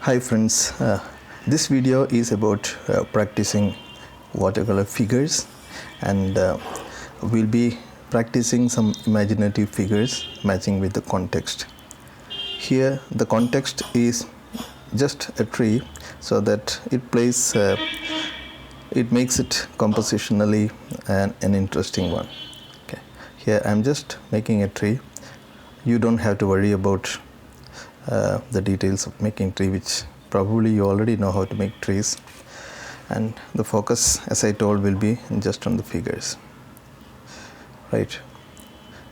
Hi friends, this video is about practicing watercolor figures, and we'll be practicing some imaginative figures matching with the context. Here the context is just a tree, so that it makes it compositionally an interesting one. Okay. Here I'm just making a tree. You don't have to worry about the details of making tree, which probably you already know how to make trees, and the focus, as I told, will be just on the figures, right?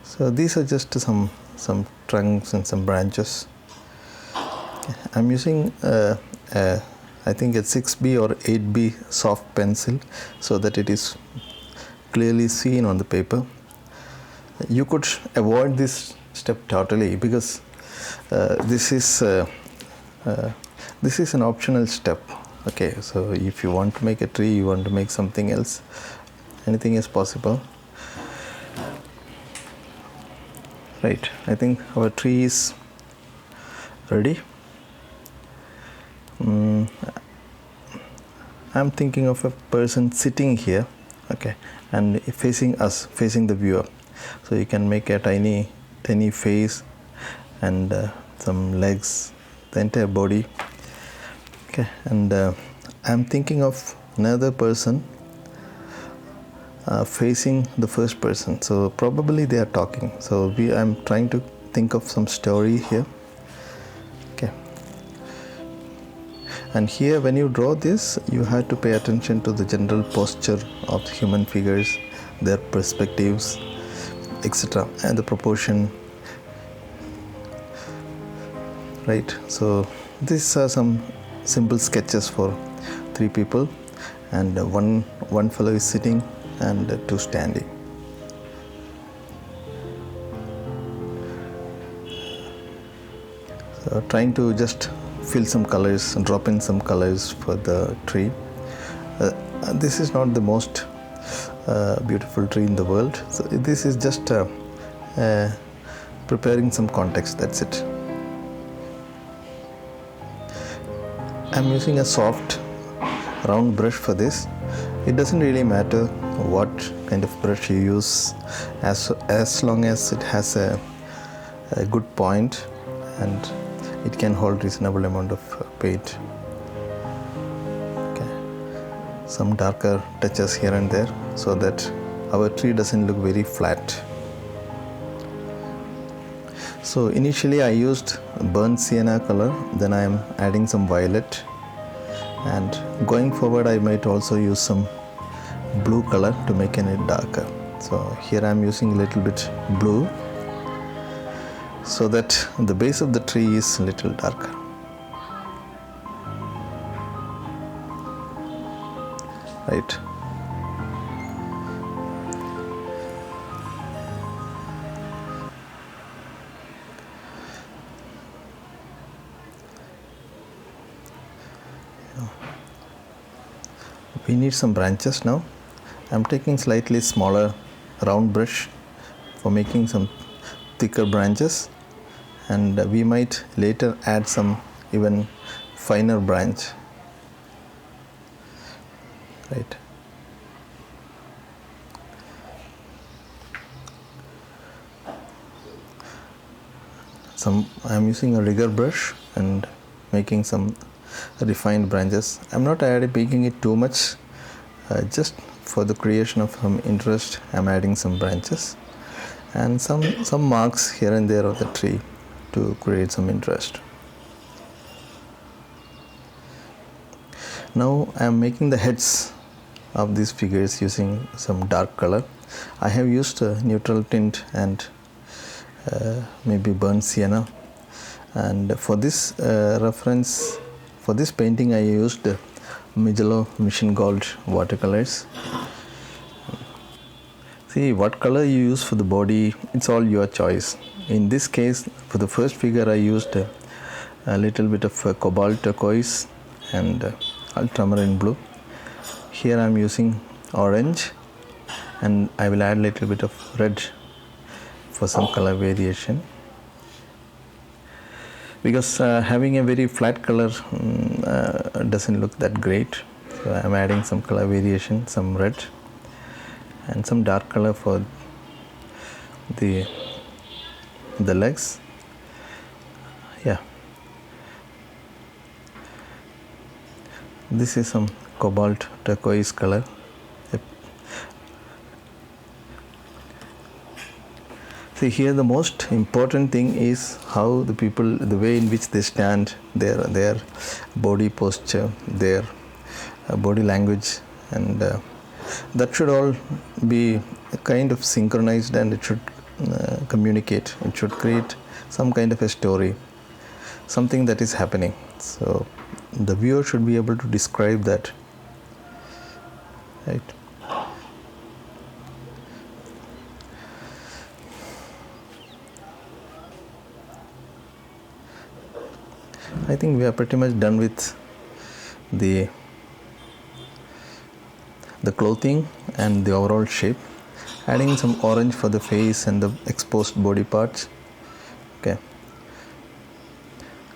So these are just some trunks and some branches. I'm using I think a 6B or 8B soft pencil, so that it is clearly seen on the paper. You could avoid this step totally, because this is an optional step. Okay, so if you want to make a tree, you want to make something else, anything is possible, right? I think our tree is ready. I'm thinking of a person sitting here, okay, and facing us, facing the viewer. So you can make a tiny face and some legs, the entire body. Okay, and I'm thinking of another person facing the first person. So probably they are talking. So I'm trying to think of some story here. Okay. And here, when you draw this, you have to pay attention to the general posture of the human figures, their perspectives, etc., and the proportion, right? So these are some simple sketches for 3 people, and one fellow is sitting and 2 standing. So trying to just fill some colors and drop in some colors for the tree. This is not the most beautiful tree in the world, so this is just preparing some context, that's it. I'm using a soft round brush for this. It doesn't really matter what kind of brush you use, as long as it has a good point and it can hold reasonable amount of paint. Okay. Some darker touches here and there, so that our tree doesn't look very flat. So initially I used burnt sienna color, then I am adding some violet, and going forward I might also use some blue color to make it darker. So here I am using a little bit blue, so that the base of the tree is a little darker. Right. We need some branches now. I'm taking slightly smaller round brush for making some thicker branches, and we might later add some even finer branch, right? I'm using a rigger brush and making some refined branches. I'm not making it too much, just for the creation of some interest. I'm adding some branches and some marks here and there of the tree to create some interest. Now I am making the heads of these figures using some dark color. I have used a neutral tint and maybe burnt sienna, and for this reference, for this painting I used Mijello Mission Gold watercolors. See, what color you use for the body, it's all your choice. In this case, for the first figure I used a little bit of cobalt turquoise and ultramarine blue. Here I am using orange, and I will add a little bit of red for some color variation. because having a very flat color doesn't look that great. So I'm adding some color variation, some red and some dark color for the legs. Yeah, this is some cobalt turquoise color. See, here the most important thing is how the people, the way in which they stand, their body posture, their body language, and that should all be kind of synchronized, and it should communicate. It should create some kind of a story, something that is happening. So the viewer should be able to describe that, right? I think we are pretty much done with the clothing and the overall shape. Adding some orange for the face and the exposed body parts. Okay,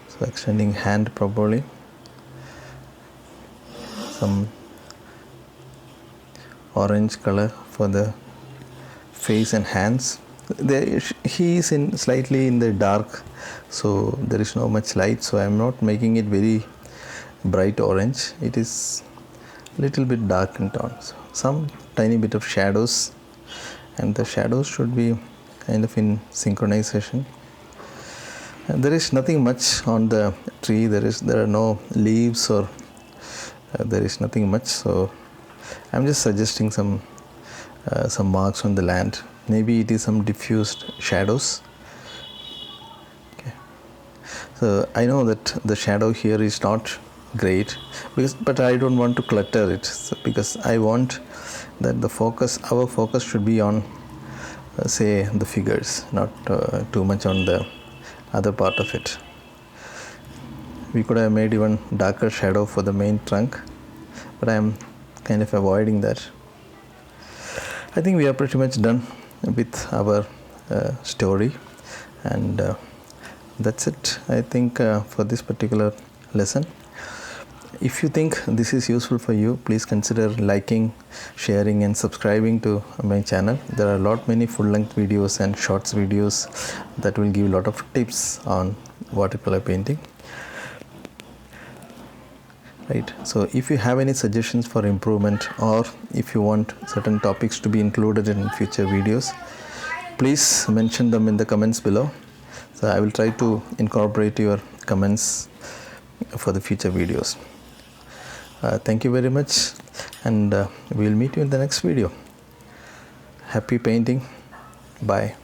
so extending hand properly, some orange color for the face and hands. He is in slightly in the dark, so there is not much light, so I am not making it very bright orange. It is little bit dark in tone, so some tiny bit of shadows, and the shadows should be kind of in synchronization. And there is nothing much on the tree. There are no leaves, or there is nothing much, so I'm just suggesting some marks on the land. Maybe it is some diffused shadows. Okay, so I know that the shadow here is not great, but I don't want to clutter it, because I want that our focus should be on say the figures, not too much on the other part of it. We could have made even darker shadow for the main trunk, but I am kind of avoiding that. I think we are pretty much done with our story, and that's it, I think, for this particular lesson. If you think this is useful for you, please consider liking, sharing and subscribing to my channel. There are many full-length videos and shorts videos that will give a lot of tips on watercolor painting. Right, so if you have any suggestions for improvement, or if you want certain topics to be included in future videos, please mention them in the comments below. So I will try to incorporate your comments for the future videos. Thank you very much, and we will meet you in the next video. Happy painting. Bye.